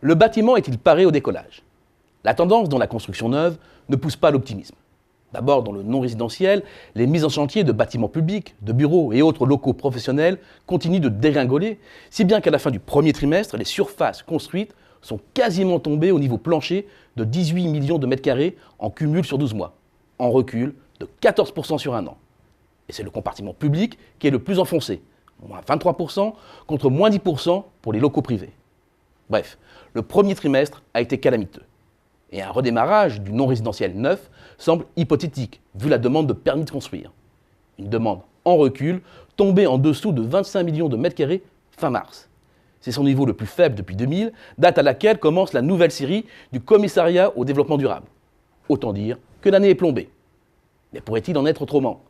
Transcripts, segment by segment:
Le bâtiment est-il paré au décollage? La tendance dans la construction neuve ne pousse pas à l'optimisme. D'abord, dans le non-résidentiel, les mises en chantier de bâtiments publics, de bureaux et autres locaux professionnels continuent de dégringoler, si bien qu'à la fin du premier trimestre, les surfaces construites sont quasiment tombées au niveau plancher de 18 millions de mètres carrés en cumul sur 12 mois, en recul de 14% sur un an. Et c'est le compartiment public qui est le plus enfoncé, moins 23% contre moins 10% pour les locaux privés. Bref, le premier trimestre a été calamiteux. Et un redémarrage du non-résidentiel neuf semble hypothétique, vu la demande de permis de construire. Une demande en recul, tombée en dessous de 25 millions de mètres carrés fin mars. C'est son niveau le plus faible depuis 2000, date à laquelle commence la nouvelle série du Commissariat au développement durable. Autant dire que l'année est plombée. Mais pourrait-il en être autrement?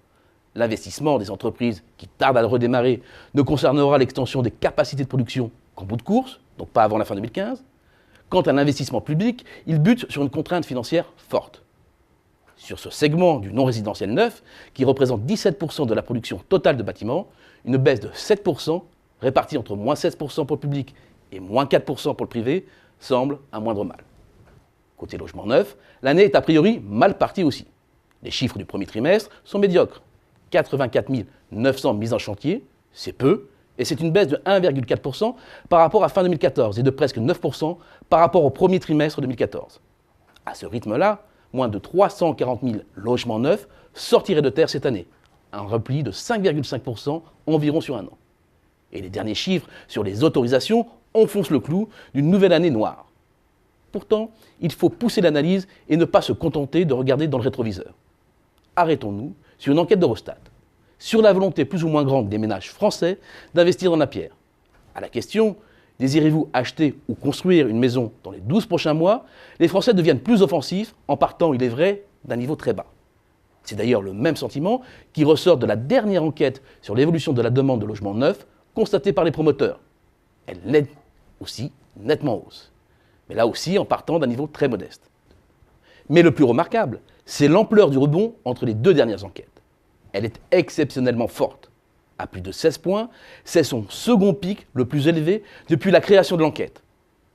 L'investissement des entreprises qui tardent à redémarrer ne concernera l'extension des capacités de production qu'en bout de course, donc pas avant la fin 2015. Quant à l'investissement public, il bute sur une contrainte financière forte. Sur ce segment du non-résidentiel neuf, qui représente 17% de la production totale de bâtiments, une baisse de 7%, répartie entre moins 16% pour le public et moins 4% pour le privé, semble un moindre mal. Côté logement neuf, l'année est a priori mal partie aussi. Les chiffres du premier trimestre sont médiocres. 84 900 mises en chantier, c'est peu, et c'est une baisse de 1,4% par rapport à fin 2014 et de presque 9% par rapport au premier trimestre 2014. À ce rythme-là, moins de 340 000 logements neufs sortiraient de terre cette année, un repli de 5,5% environ sur un an. Et les derniers chiffres sur les autorisations enfoncent le clou d'une nouvelle année noire. Pourtant, il faut pousser l'analyse et ne pas se contenter de regarder dans le rétroviseur. Arrêtons-nous sur une enquête d'Eurostat, sur la volonté plus ou moins grande des ménages français d'investir dans la pierre. À la question « Désirez-vous acheter ou construire une maison dans les 12 prochains mois ?», les Français deviennent plus offensifs en partant, il est vrai, d'un niveau très bas. C'est d'ailleurs le même sentiment qui ressort de la dernière enquête sur l'évolution de la demande de logements neufs constatée par les promoteurs. Elle est aussi nettement en hausse, mais là aussi en partant d'un niveau très modeste. Mais le plus remarquable, c'est l'ampleur du rebond entre les deux dernières enquêtes. Elle est exceptionnellement forte. À plus de 16 points, c'est son second pic le plus élevé depuis la création de l'enquête.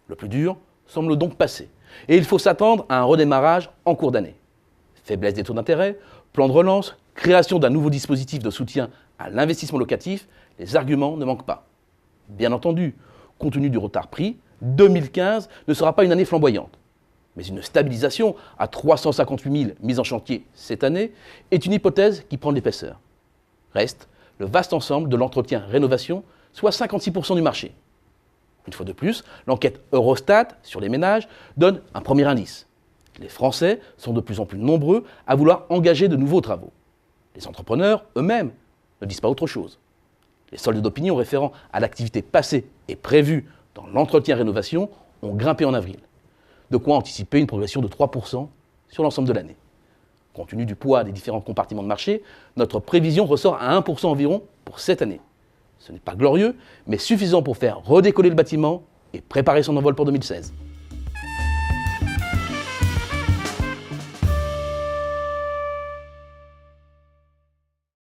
Le plus dur semble donc passé, et il faut s'attendre à un redémarrage en cours d'année. Faiblesse des taux d'intérêt, plan de relance, création d'un nouveau dispositif de soutien à l'investissement locatif, les arguments ne manquent pas. Bien entendu, compte tenu du retard pris, 2015 ne sera pas une année flamboyante. Mais une stabilisation à 358 000 mises en chantier cette année est une hypothèse qui prend de l'épaisseur. Reste le vaste ensemble de l'entretien-rénovation, soit 56% du marché. Une fois de plus, l'enquête Eurostat sur les ménages donne un premier indice. Les Français sont de plus en plus nombreux à vouloir engager de nouveaux travaux. Les entrepreneurs eux-mêmes ne disent pas autre chose. Les soldes d'opinion référents à l'activité passée et prévue dans l'entretien-rénovation ont grimpé en avril. De quoi anticiper une progression de 3% sur l'ensemble de l'année. Compte tenu du poids des différents compartiments de marché, notre prévision ressort à 1% environ pour cette année. Ce n'est pas glorieux, mais suffisant pour faire redécoller le bâtiment et préparer son envol pour 2016.